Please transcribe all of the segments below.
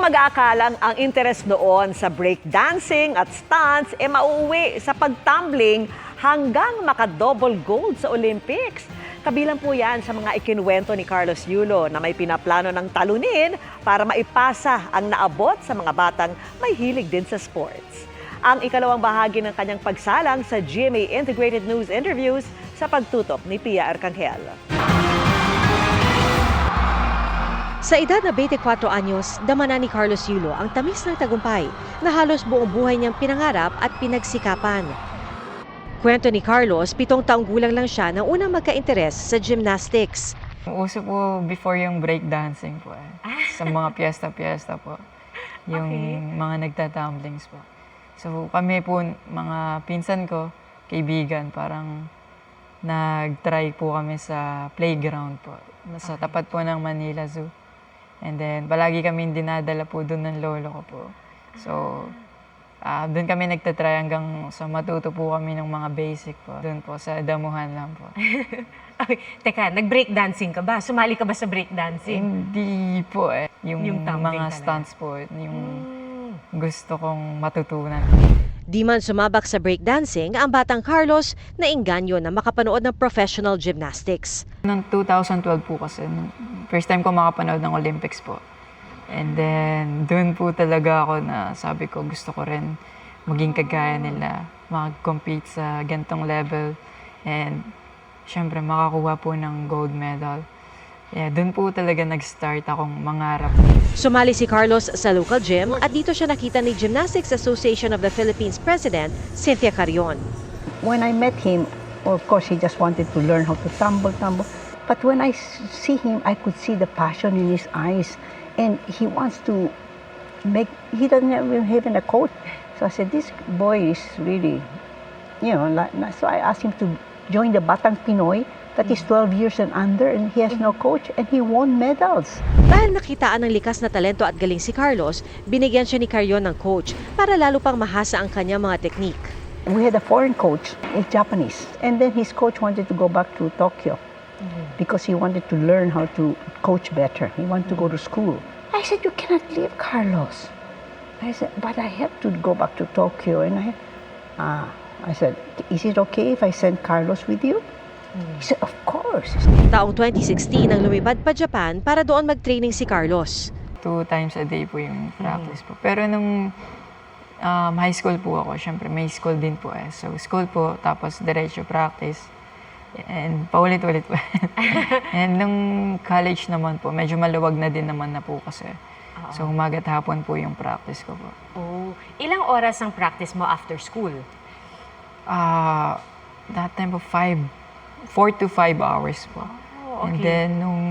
mag-aakalang ang interes noon sa breakdancing at stunts mauuwi sa pagtumbling hanggang maka-double gold sa Olympics. Kabilang po yan sa mga ikinuwento ni Carlos Yulo na may pinaplano ng talunin para maipasa ang naabot sa mga batang may hilig din sa sports. Ang ikalawang bahagi ng kanyang pagsalang sa GMA Integrated News Interviews sa pagtutok ni Pia Arcangel. Sa edad na 24 anyos, dama na ni Carlos Yulo ang tamis ng tagumpay na halos buong buhay niyang pinangarap at pinagsikapan. Kwento ni Carlos, 7 taong gulang lang siya nang unang magka-interes sa gymnastics. Uso po before yung breakdancing po sa mga piyesta-piyesta po. Yung mga nagtatumblings po. So kami po, mga pinsan ko, kaibigan, parang nag-try po kami sa playground po. Sa tapat po ng Manila Zoo. And then palagi kami dinadala po doon ng lolo ko po. So doon kami nagtatry hanggang sa matuto po kami ng mga basic po. Doon po, sa damuhan lang po. Okay. Teka, nag-breakdancing ka ba? Sumali ka ba sa breakdancing? Hindi po Yung tumbling mga talaga. stunts po, yung gusto kong matutunan. Di man sumabak sa breakdancing, ang batang Carlos nainganyo na makapanood ng professional gymnastics. Noong 2012 po kasi, first time ko makapanood ng Olympics po. And then, doon po talaga ako na sabi ko, gusto ko rin maging kagaya nila, mag-compete sa gantong level, and syempre makakuha po ng gold medal. Yeah, doon po talaga nag-start akong mangarap. Sumali si Carlos sa local gym at dito siya nakita ni Gymnastics Association of the Philippines President, Cynthia Carrion. When I met him, of course, he just wanted to learn how to tumble. But when I see him, I could see the passion in his eyes. And he wants to he doesn't have even a coach. So I said, this boy is really, so I asked him to join the Batang Pinoy, that is 12 years and under, and he has no coach, and he won medals. Dahil nakitaan ng likas na talento at galing si Carlos, binigyan siya ni Carrion ng coach para lalo pang mahasa ang kanyang mga technique. We had a foreign coach, a Japanese, and then his coach wanted to go back to Tokyo because he wanted to learn how to coach better. He wanted to go to school. I said, you cannot leave, Carlos. I said, but I have to go back to Tokyo. And I said, is it okay if I send Carlos with you? He said, of course. Taong 2016 nang lumipad pa Japan para doon mag-training si Carlos. 2 times a day po yung practice po. Pero nung high school po ako, syempre may school din po So school po, tapos diretso practice. And paulit-ulit po. And nung college naman po, medyo maluwag na din naman na po kasi. So umaga't hapon po yung practice ko po. Oh, ilang oras ang practice mo after school? That time po 4 to 5 hours po. And then nung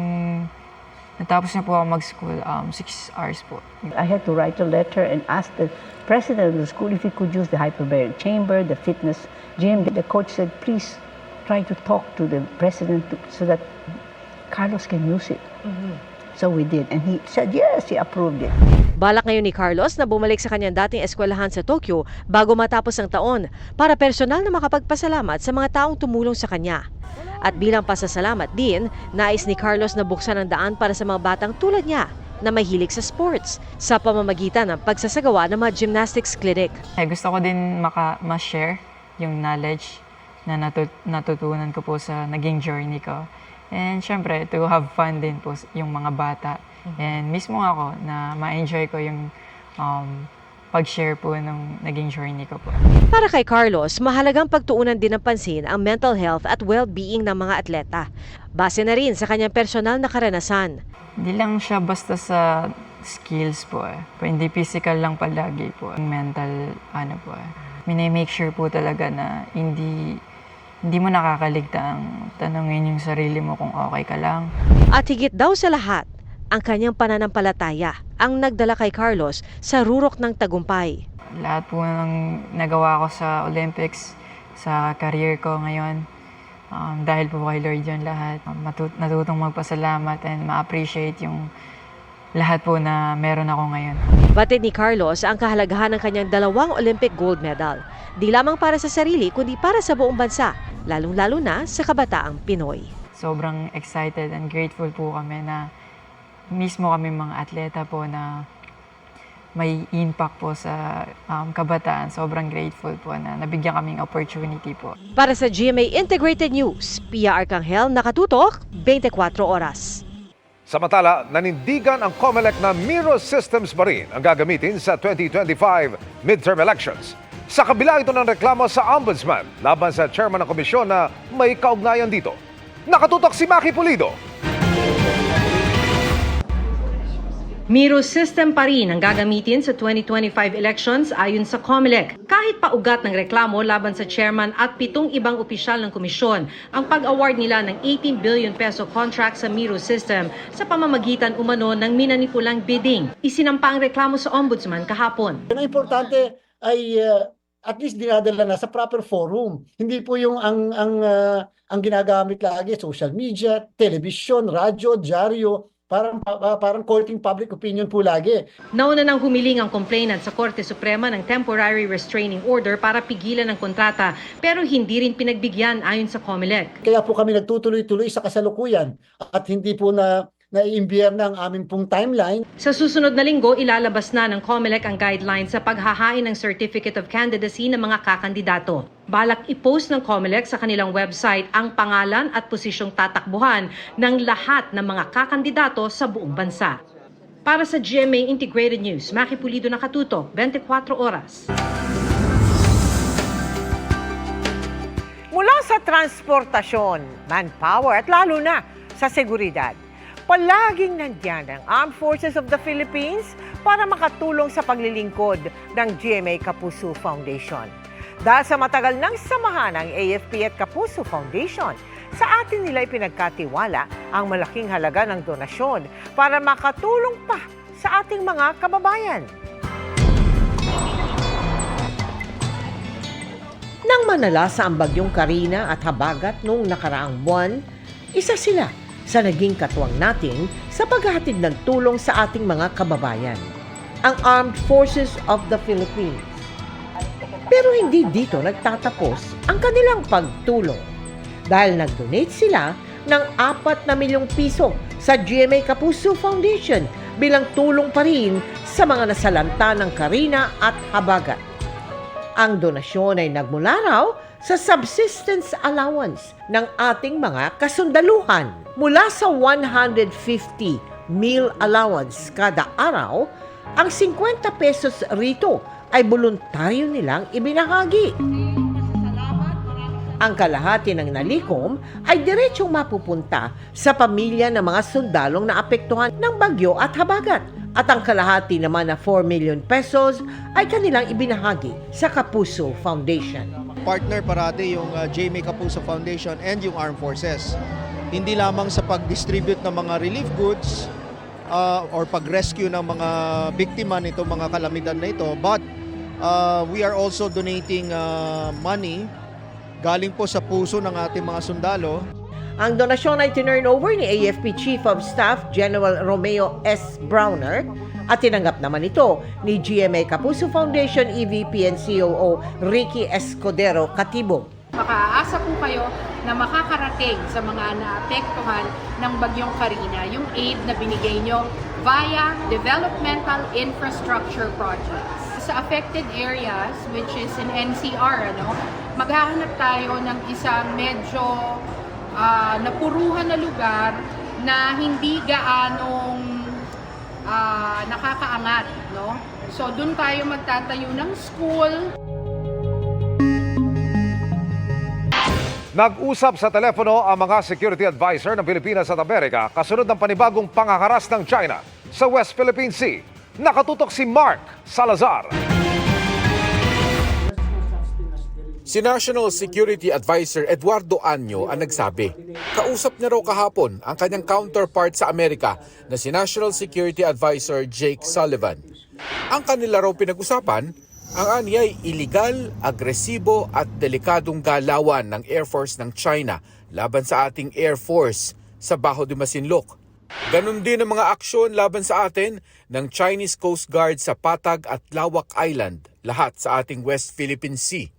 natapos na po ako mag-school, 6 hours po. I had to write a letter and ask the president of the school if he could use the hyperbaric chamber, the fitness gym. The coach said, please try to talk to the president so that Carlos can use it. So we did. And he said, yes, he approved it. Balak ngayon ni Carlos na bumalik sa kanyang dating eskwelahan sa Tokyo bago matapos ang taon para personal na makapagpasalamat sa mga taong tumulong sa kanya. At bilang pasasalamat din, nais ni Carlos na buksan ang daan para sa mga batang tulad niya na may hilig sa sports sa pamamagitan ng pagsasagawa ng mga gymnastics clinic. Gusto ko din ma-share yung knowledge na natutunan ko po sa naging journey ko. And syempre, to have fun din po yung mga bata. And mismo ako na ma-enjoy ko yung pag-share po ng naging journey ko po. Para kay Carlos, mahalagang pagtuunan din ng pansin ang mental health at well-being ng mga atleta. Base na rin sa kanyang personal na karanasan. Hindi lang siya basta sa skills po Hindi physical lang palagi po. Mental, Minimake sure po talaga na hindi mo nakakaligtaang tanungin yung sarili mo kung okay ka lang. At higit daw sa lahat, ang kanyang pananampalataya ang nagdala kay Carlos sa rurok ng tagumpay. Lahat po ng nagawa ko sa Olympics, sa career ko ngayon, dahil po kay Lord yun lahat. Natutong magpasalamat and ma-appreciate yung lahat po na meron ako ngayon. Batid ni Carlos ang kahalagahan ng kanyang 2 Olympic gold medal. Di lamang para sa sarili, kundi para sa buong bansa, lalong-lalo na sa kabataang Pinoy. Sobrang excited and grateful po kami na mismo kami mga atleta po na may impact po sa kabataan. Sobrang grateful po na nabigyan kaming opportunity po. Para sa GMA Integrated News, Pia Arcangel, nakatutok, 24 oras. Samantala, nanindigan ang COMELEC na Miro systems pa rin ang gagamitin sa 2025 midterm elections. Sa kabila ito ng reklamo sa Ombudsman laban sa chairman ng komisyon na may kaugnayan dito. Nakatutok si Maki Pulido. Miro system pa rin ang gagamitin sa 2025 elections ayon sa COMELEC. Kahit paugat ng reklamo laban sa chairman at 7 ibang opisyal ng komisyon ang pag-award nila ng 18 billion peso contract sa Miro system sa pamamagitan umano ng minanipulang bidding. Isinampa ang reklamo sa ombudsman kahapon. Ang importante ay at least dinadala na sa proper forum. Hindi po yung ang ginagamit lagi social media, television, radyo, dyaryo, parang courting public opinion po lagi. Nauna nang humiling ang complainant sa Korte Suprema ng temporary restraining order para pigilan ang kontrata pero hindi rin pinagbigyan ayon sa COMELEC. Kaya po kami nagtutuloy-tuloy sa kasalukuyan at hindi po naiimbyer na ang aming pong timeline. Sa susunod na linggo, ilalabas na ng COMELEC ang guidelines sa paghahain ng Certificate of Candidacy ng mga kakandidato. Balak i-post ng COMELEC sa kanilang website ang pangalan at posisyong tatakbuhan ng lahat ng mga kakandidato sa buong bansa. Para sa GMA Integrated News, Maki Pulido, nakatutok, 24 oras. Mula sa transportasyon, manpower at lalo na sa seguridad, palaging nandyan ang Armed Forces of the Philippines para makatulong sa paglilingkod ng GMA Kapuso Foundation. Dahil sa matagal ng samahan ng AFP at Kapuso Foundation, sa atin nila ipinagkatiwala ang malaking halaga ng donasyon para makatulong pa sa ating mga kababayan. Nang manalasa ang bagyong Karina at Habagat noong nakaraang buwan, isa sila sa naging katuwang natin sa paghahatid ng tulong sa ating mga kababayan, ang Armed Forces of the Philippines. Pero hindi dito nagtatapos ang kanilang pagtulong dahil nag-donate sila ng 4 na milyong piso sa GMA Kapuso Foundation bilang tulong pa rin sa mga nasalanta ng Karina at Habagat. Ang donasyon ay nagmula raw sa subsistence allowance ng ating mga kasundaluhan. Mula sa 150 meal allowance kada araw, ang 50 pesos rito ay voluntaryo nilang ibinahagi. Ang kalahati ng nalikom ay diretsong mapupunta sa pamilya ng mga sundalong na apektuhan ng bagyo at habagat. At ang kalahati naman na 4 million pesos ay kanilang ibinahagi sa Kapuso Foundation. Partner parati yung GMA Kapuso Foundation and yung Armed Forces. Hindi lamang sa pag-distribute ng mga relief goods or pag-rescue ng mga biktima nito mga kalamidad na ito, but we are also donating money galing po sa puso ng ating mga sundalo. Ang donasyon ay tinurn over ni AFP Chief of Staff General Romeo S. Browner at tinanggap naman ito ni GMA Kapuso Foundation EVP and COO Ricky Escudero Katibo. Makaasa po kayo na makakarating sa mga naapektuhan ng Bagyong Karina yung aid na binigay nyo via developmental infrastructure projects. Sa affected areas, which is in NCR, maghahanap tayo ng isang medyo napuruhan na lugar na hindi gaanong nakakaangat, no? So doon tayo magtatayo ng school. Nag-usap sa telepono ang mga security advisor ng Pilipinas at Amerika kasunod ng panibagong panghaharas ng China sa West Philippine Sea. Nakatutok si Mark Salazar. Si National Security Advisor Eduardo Anyo ang nagsabi. Kausap niya raw kahapon ang kanyang counterpart sa Amerika na si National Security Advisor Jake Sullivan. Ang kanila raw pinag-usapan, ang anya ay iligal, agresibo at delikadong galawan ng Air Force ng China laban sa ating Air Force sa Bajo de Masinloc. Ganon din ang mga aksyon laban sa atin ng Chinese Coast Guard sa Patag at Lawak Island, lahat sa ating West Philippine Sea.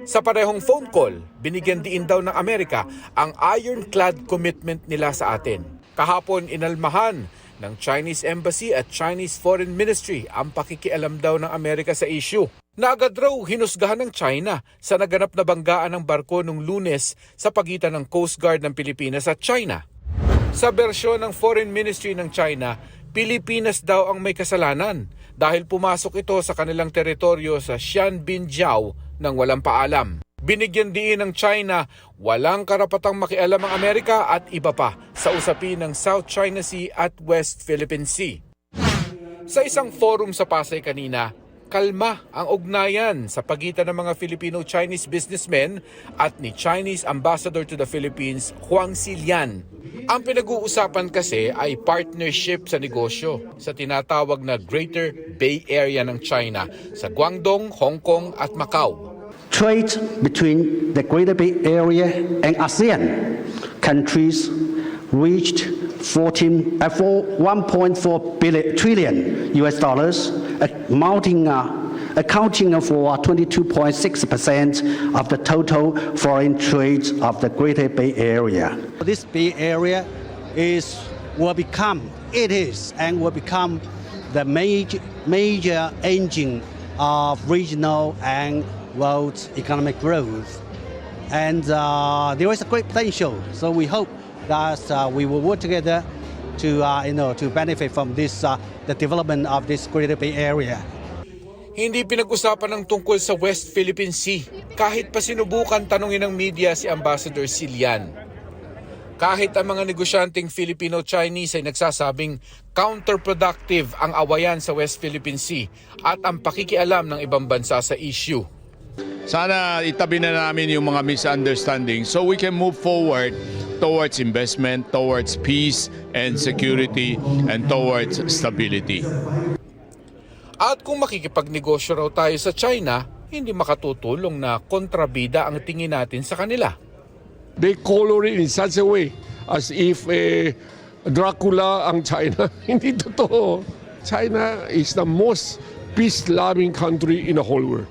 Sa parehong phone call, binigyan diin daw ng Amerika ang ironclad commitment nila sa atin. Kahapon inalmahan ng Chinese Embassy at Chinese Foreign Ministry ang pakikialam daw ng Amerika sa issue. Naagad raw hinusgahan ng China sa naganap na banggaan ng barko nung Lunes sa pagitan ng Coast Guard ng Pilipinas at China. Sa bersyon ng Foreign Ministry ng China, Pilipinas daw ang may kasalanan dahil pumasok ito sa kanilang teritoryo sa Xianbinjiao nang walang paalam. Binigyan diin ng China walang karapatang makialam ang Amerika at iba pa sa usapin ng South China Sea at West Philippine Sea. Sa isang forum sa Pasay kanina, kalma ang ugnayan sa pagitan ng mga Filipino-Chinese businessmen at ni Chinese Ambassador to the Philippines, Huang Xilian. Ang pinag-uusapan kasi ay partnership sa negosyo sa tinatawag na Greater Bay Area ng China sa Guangdong, Hong Kong at Macau. Trade between the Greater Bay Area and ASEAN countries reached 1.4 trillion US dollars, accounting for 22.6% of the total foreign trade of the Greater Bay Area. This Bay Area will become the major engine of regional and world economic growth, and there is a great potential. So we hope that we will work together to benefit from this the development of this Greater Bay Area. Hindi pinag-usapan ng tungkol sa West Philippine Sea kahit pa sinubukan tanungin ng media si Ambassador Xilian. Kahit ang mga negosyanteng Filipino-Chinese ay nagsasabing counterproductive ang awayan sa West Philippine Sea at ang pakikialam ng ibang bansa sa issue. Sana itabi na namin yung mga misunderstanding so we can move forward towards investment, towards peace and security, and towards stability. At kung makikipagnegosyo raw tayo sa China, hindi makatutulong na kontrabida ang tingin natin sa kanila. They color it in such a way as if Dracula ang China. Hindi totoo. China is the most peace-loving country in the whole world.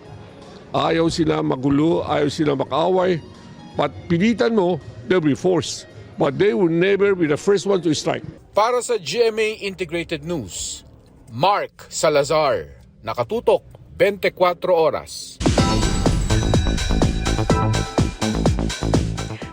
Ayaw sila magulo, ayaw sila makaway. But pilitan mo, they'll be forced. But they will never be the first one to strike. Para sa GMA Integrated News, Mark Salazar, nakatutok 24 oras.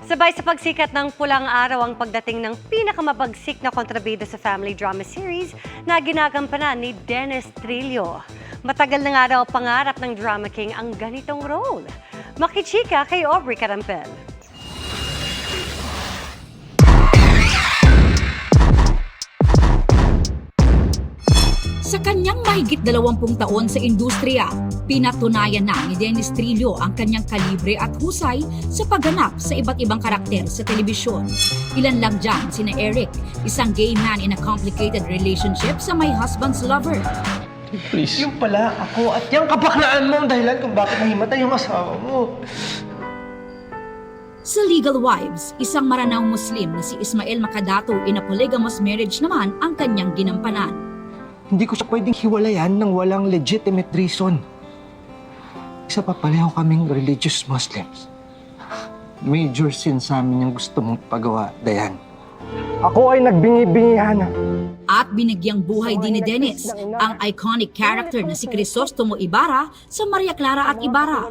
Sabay sa pagsikat ng Pulang Araw ang pagdating ng pinakamabagsik na kontrabida sa family drama series na ginagampanan ni Dennis Trillo. Matagal na nga daw pangarap ng Drama King ang ganitong role. Makichika kay Aubrey Carampel. Sa kanyang mahigit 20 taon sa industriya, pinatunayan na ni Dennis Trillo ang kanyang kalibre at husay sa pagganap sa iba't ibang karakter sa telebisyon. Ilan lang dyan sina Eric, isang gay man in a complicated relationship sa my husband's lover. Please. Yung pala ako at yung kapaknaan mo ang dahilan kung bakit nahimatay yung asawa mo. Sa Legal Wives, isang maranawng Muslim na si Ismael Makadato in a polygamous marriage naman ang kanyang ginampanan. Hindi ko siya pwedeng hiwalayan ng walang legitimate reason. Isa pa pareho kaming religious Muslims. Major sin sa amin yung gusto mong pagawa, Dayan. Ako ay nagbingi-bingihan. At binigyang buhay din ni Dennis ang iconic character na si Crisostomo Ibarra sa Maria Clara at Ibarra.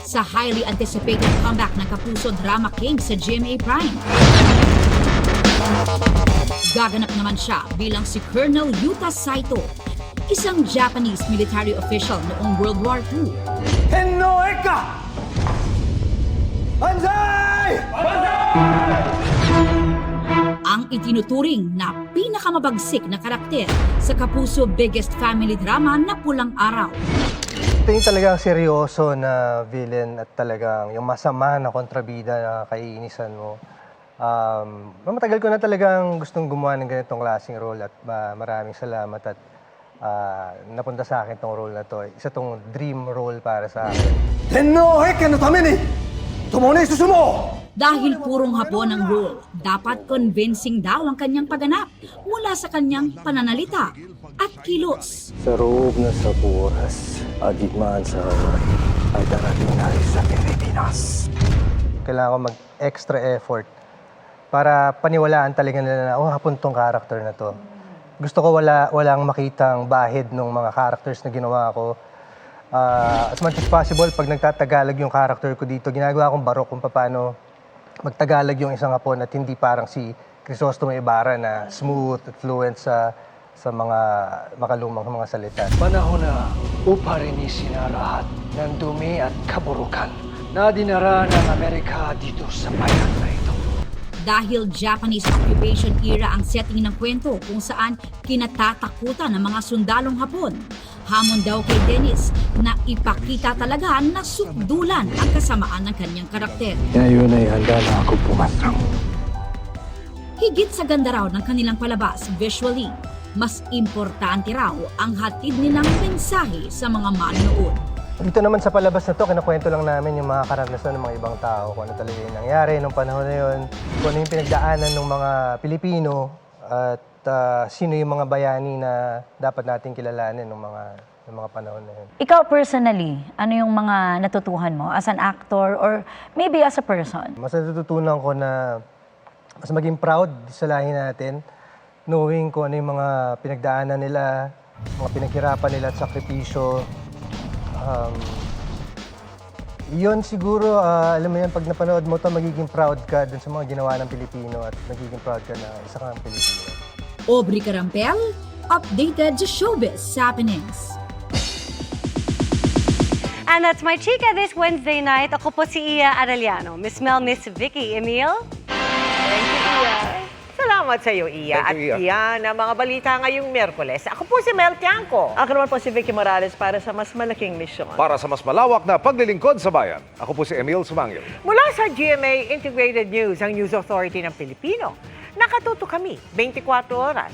Sa highly anticipated comeback ng Kapuso Drama King sa GMA Prime. Gaganap naman siya bilang si Colonel Yuta Saito, isang Japanese military official noong World War II. Henoeka! Banzai! Ang itinuturing na pinakamabagsik na karakter sa Kapuso biggest family drama na Pulang Araw. Ito yung talagang seryoso na villain at talagang yung masama na kontrabida na kaiinisan mo. Matagal ko na talagang gustong gumawa ng ganitong klaseng role at maraming salamat at napunta sa akin tong role na to. Isa tong dream role para sa akin. Henoeka no tameni! Tumonay susumo! Dahil purong Hapon ang role, dapat convincing daw ang kanyang pagganap mula sa kanyang pananalita at kilos. Sa loob na sa oras, agitmaan sa Hawaii ay darating tayo sa Pilipinas. kailangan ko mag-extra effort para paniwalaan talaga nila na, oh, hapon tong character na to. Gusto ko walang makitang bahid ng mga characters na ginawa ko. As much as possible, pag nagtatagalog yung character ko dito, ginagawa kong barok kung paano magtagalog yung isang Hapon at hindi parang si Crisostomo Ibarra na smooth at fluent sa mga makalumang mga salita. Panahon na uparinisin na lahat ng dumi at kaburukan na dinara ng Amerika dito sa bayan na ito. Dahil Japanese occupation era ang setting ng kwento kung saan kinatatakutan ng mga sundalong Hapon. Hamon daw kay Dennis na ipakita talaga na sukdulan ang kasamaan ng kanyang karakter. Ngayon ay handa na ako pumatrang. Higit sa ganda raw ng kanilang palabas visually, mas importante raw ang hatid nilang mensahe sa mga manonood. Dito naman sa palabas na to, kinakwento lang namin yung mga karanasan ng mga ibang tao, kung ano talaga yung nangyari nung panahon na yun, kung ano yung pinagdaanan ng mga Pilipino, at sino yung mga bayani na dapat natin kilalanin ng mga panahon na yun. Ikaw personally, ano yung mga natutuhan mo as an actor or maybe as a person? Mas natututunan ko na mas maging proud sa lahi natin, knowing kung ano yung mga pinagdaanan nila, mga pinaghirapan nila at sakripisyo. Yun siguro, alam mo yan, pag napanood mo to, magiging proud ka dun sa mga ginawa ng Pilipino at magiging proud ka na isa kang Pilipino. Aubrey Carampel, updated sa showbiz happenings. And that's my chika this Wednesday night. Ako po si Iya Arellano. Miss Mel, Miss Vicky, Emil. Thank you, Iya. Salamat sa iyo, Iya. Thank you, Iya. At yan ang mga balita ngayong Miyerkules. Ako po si Mel Tiangco. Ako naman po si Vicky Morales para sa mas malaking misyon. Para sa mas malawak na paglilingkod sa bayan, ako po si Emil Sumangil. Mula sa GMA Integrated News, ang News Authority ng Pilipino. Nakatuto kami 24 oras.